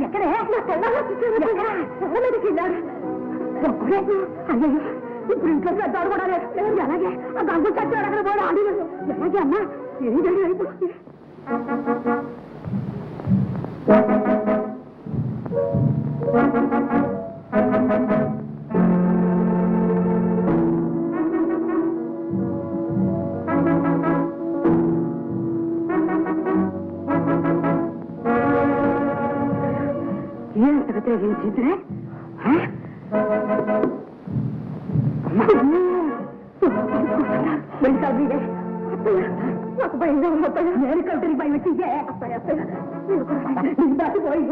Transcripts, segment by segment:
ఎక్కడే అయ్యో ఇప్పుడు ఇంట్లో పెద్దవాడు కూడా లేదు. అలాగే ఆ గంగు చచ్చాడు అక్కడ కూడా అడిగాడు. ఎలాగే అమ్మా ఏం జరిగి అయిపోతుంది. ఏంటో తెగించిందిరే నాకు భయంగా ఉందయ్యా. నేను కంటిని భయం వచ్చి పోయి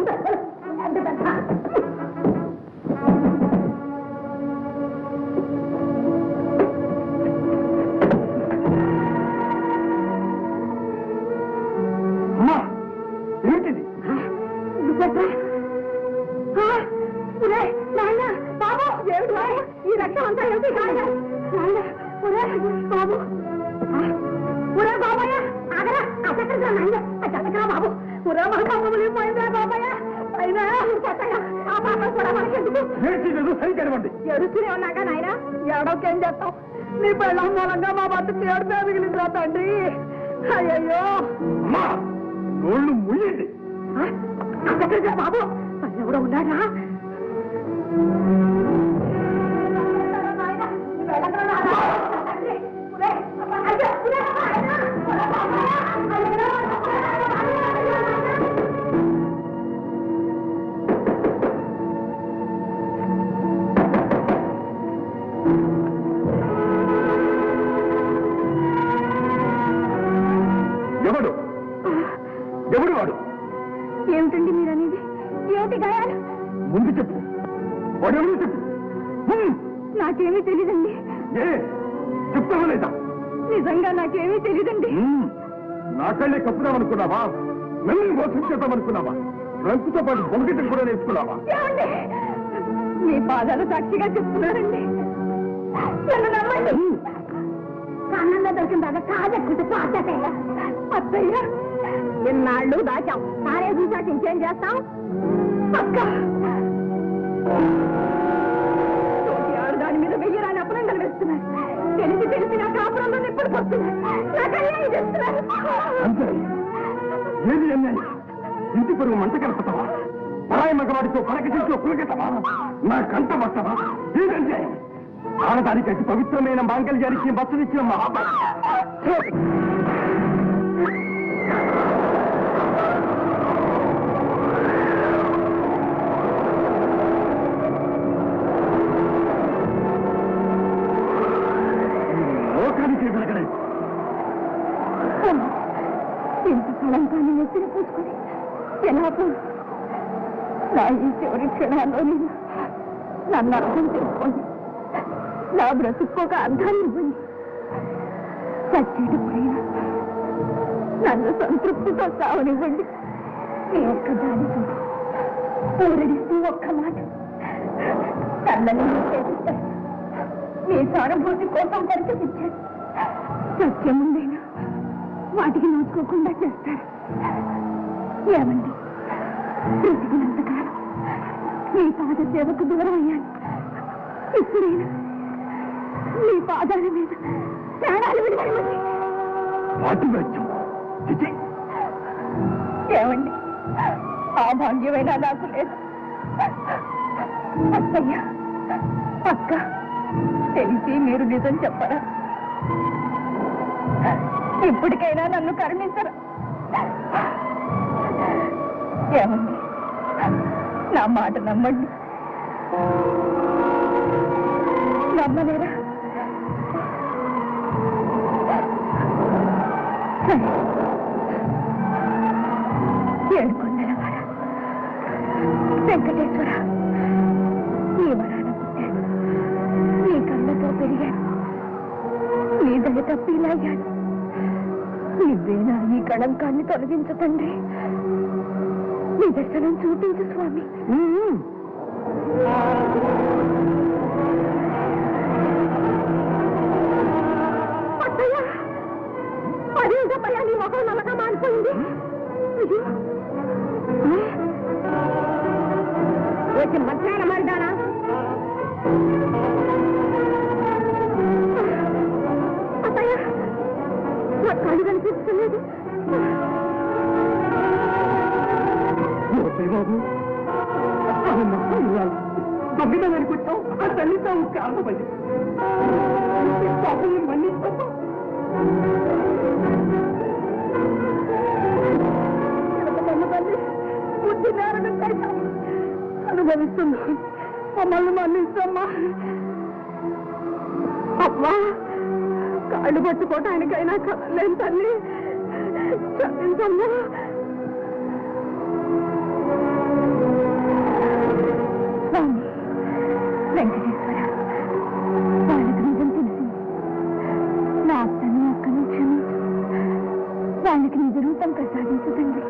ఏంటిది? బాబు ఏమిటి ఈ రక్తం అంతా ఏమిటి? బాబు బాబాయ్ ఆగరా చక్కగా బాబు పోయిందా బాబాయ్ అయినా ఆ పాప కూడా మనకెందుకు ఎడుస్తూనే ఉన్నాగా నాయన ఎవడోకేం చేస్తాం. నీ పెళ్ళం మూలంగా మా బతుకు ఏడుపే మిగిలిందిరా తండ్రి. అయ్యయ్యో బాబు ఎవడో ఉన్నాడా? ఎవడు ఎవడు వాడు? ఏమిటండి మీరు అనేది? ఏమిటి గాయాలు? ముందు చెప్పు, వాడెవరు చెప్పు. నాకేమీ తెలీదండి. చెప్తావా లేదా? నిజంగా నాకేమీ తెలీదండి. నా కళ్ళే కప్పుదామనుకున్నావా? నన్ను మోసం చేద్దామనుకున్నావా? రంకుతో పాటు బొమ్మగిట్టం కూడా నేర్చుకున్నావా? మీ పాదాలు సాక్షిగా చెప్తున్నారండి. నన్ను నమ్మండి. కన్నంలో దొరికిన బాగా కాదెక్కుంటే పాతయ్య అత్తయ్య ఎన్నాళ్ళు దాచాం. సారే చూసాక ఇంకేం చేస్తాం? అక్క దాని మీద వెయ్యరాని అపనంగలు వేస్తున్నారు. తెలిసి నా కాపురంలో నిప్పులు వస్తున్నారు. ఏది అన్యాయం? ఇంటి పరుగు మంట కలుపుతావా? పరాయి మగవాడితో పలక చేతిలో కులకెట్టవా? నా కంట పట్టవా? ఏది అన్యాయం? ఆడదానికి అతి పవిత్రమైన మాంగళ్యానికి బస్సునిచ్చిన మహాబా లోకానికి వెలగడే ఇంత కళంకాన్ని ఎత్తిన పూసుకొని ఎలా నా ఈ చివరి క్షణాల్లో నన్ను అర్థం చేసుకోండి. నా బ్రతుక్కోక అర్థాన్ని ఇవ్వండి. చచ్చేటప్పుడైనా నన్ను సంతృప్తితో సావనివ్వండి. మీ ఒక్క దాని ఊరడిస్తూ ఒక్క మాట నన్ను చేపిస్తాను. మీ సానుభూతి కోసం పరిచయించాను. సత్యముందైనా వాటికి నోచుకోకుండా చేస్తారు. ఏమండి, బ్రతికినంతకాలం మీ పాద సేవకు దూరం అయ్యాను. ఇప్పుడైనా మీ పాదాల మీద ప్రాణాలు విడిచి ఏమండి, ఆ భాగ్యమైనా నాకు లేదు. అత్తయ్య అక్క తెలిసి మీరు నిజం చెప్పరా? ఇప్పటికైనా నన్ను కరుణించరా? ఏమండి, నా మాట నమ్మండి. నమ్మలేరా? ఏడుకొండలవాడ వెంకటేశ్వర, నీ వరాన పుట్టాను, నీ కళ్ళతో పెరిగాను, నీ దయ తప్పిలాగాను. నువ్వేనా ఈ కళంకాన్ని తొలగించతండి. నీ దర్శనం చూపించు స్వామి. అదేంటప్పయ్యా నీ మొహం నల్లగా మారిపోయింది. వచ్చి మధ్యాహ్నం మారిదానా అత్తయ్య నా కళ్ళు కనిపిస్తలేదు బాబు దొంగదానికి వచ్చావు ఆ తల్లితో కారణమయ్యి పాపం మన్నించమ్మా అనుభవిస్తున్నా మమ్మల్ని మన్నించమ్మా అమ్మా కాళ్ళు పట్టుకోవటానికైనా కదలేని తల్లి క్షమించమ్మా వెంకటేశ్వర వాళ్ళకి నిజం తెలిసింది నా అత్తని అక్కను క్షమించు వాళ్ళకి నిజ రూపం ప్రసాదించదండి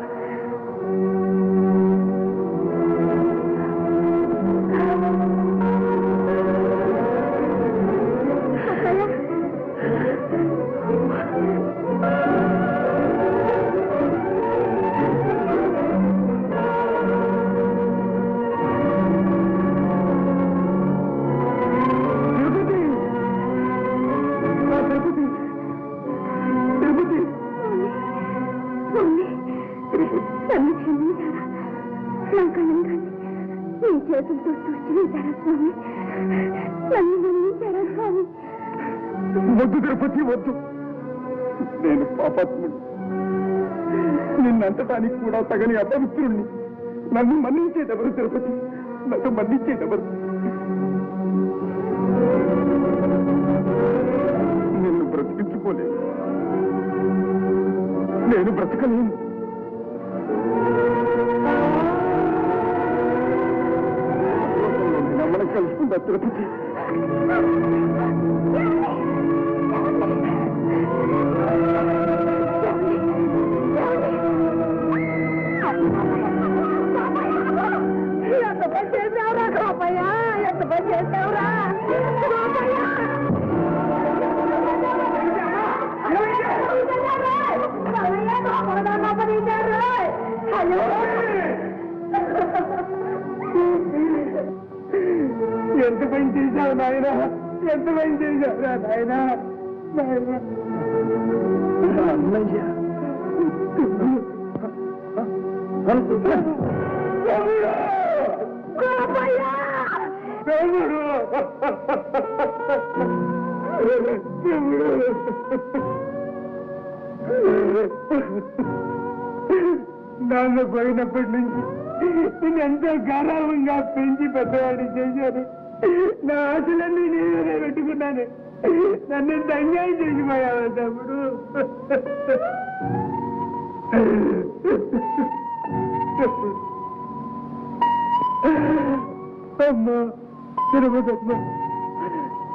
చేతులతో సృష్టించారా స్వామి నన్ను నమ్మించారా స్వామి వద్దు తిరుపతి వద్దు నేను పాపాత్ముడు నిన్నంతటానికి కూడా తగని అపవిత్రుణ్ణి నన్ను మన్నించేదెవరు తిరుపతి నన్ను మన్నించేదెవరు నిన్ను బ్రతికించుకోలేదు నేను బ్రతకలేను మనం కలుసుకుందా తిరుపతి ఎంత పని చేసావురా గోపయ్య ఎంత పని చేసావురా ఎంత పని చేశావు నాయన ఎంత పని చేశావురా నాయన అన్నయ్య నాన్న పోయినప్పటి నుంచి నేను ఎంతో గారాభంగా పెంచి పెద్దవాడి చేశాను నా ఆశలన్నీ నేనే పెట్టుకున్నాను నన్ను ఎంత అన్యాయం చేసిపోయావా తమ్ముడు అమ్మా తిరుపతమ్మ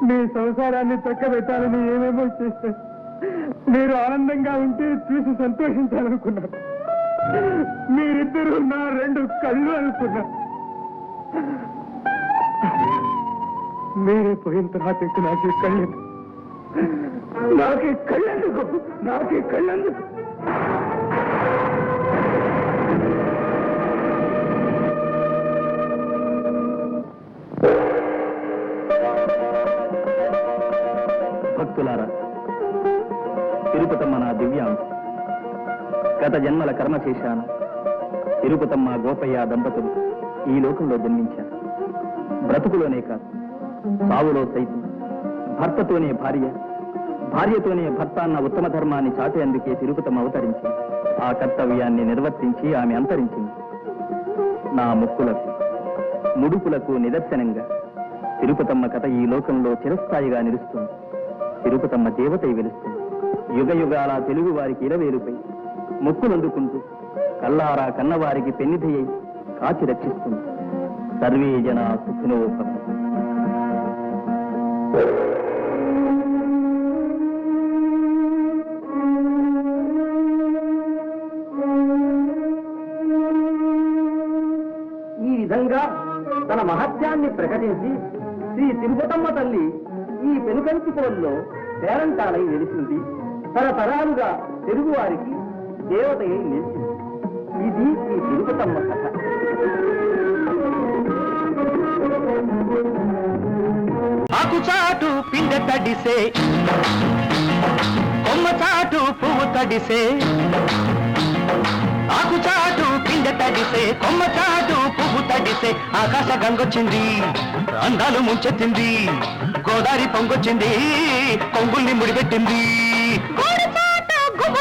మీ సంసారాన్ని చక్కబెట్టాలని ఏమేమో చేశాను మీరు ఆనందంగా ఉంటే చూసి సంతోషించాలనుకున్నాను మీరిద్దరూ నా రెండు కళ్ళు అనుకున్నా మీరే పోయిన తర్వాత నాకే కళ్ళెందుకు నాకే కళ్ళెందుకు భక్తులారా, తిరుపతమ్మ నా దివ్యాంశ. గత జన్మల కర్మ చేశాను. తిరుపతమ్మ గోపయ్య దంపతులు ఈ లోకంలో జన్మించారు. బ్రతుకులోనే కాదు, సావులో సైతం భర్తతోనే భార్య, భార్యతోనే భర్త అన్న ఉత్తమ ధర్మాన్ని చాటేందుకే తిరుపతమ్మ అవతరించింది. ఆ కర్తవ్యాన్ని నిర్వర్తించి ఆమె అంతరించింది. నా ముక్కులకు ముడుపులకు నిదర్శనంగా తిరుపతమ్మ కథ ఈ లోకంలో చిరస్థాయిగా నిలుస్తుంది. తిరుపతమ్మ దేవతై వెలుస్తుంది. యుగ యుగాల తెలుగు వారికి ఇరవేలుపై ముక్కులందుకుంటూ కల్లారా కన్నవారికి పెన్నిధయ్యి కాచి రక్షిస్తుంది. సర్వే జనా సుఖినో భవంతు. ఈ విధంగా తన మహత్యాన్ని ప్రకటించి శ్రీ తిరుపతమ్మ తల్లి ఈ పెనుకంచిపోల్లో పేరంటాలై వెలిసింది. తరతరాలుగా తెలుగువారికి దేవతయ్య నిలిచింది. ఇది ఈ తిరుపతమ్మ కథ. ఆకు చాటు పిందె తడిసే కొమ్మ చాటు పువ్వు తడిసే ఆకు చాటు పిందె తడిసే కొమ్మ చాటు పువ్వు తడిసే ఆకాశ గంగొచ్చింది అందాలు ముంచెత్తింది గోదావరి పొంగొచ్చింది కొంగుల్ని ముడిపెట్టింది గోడు చాటు గువ్వ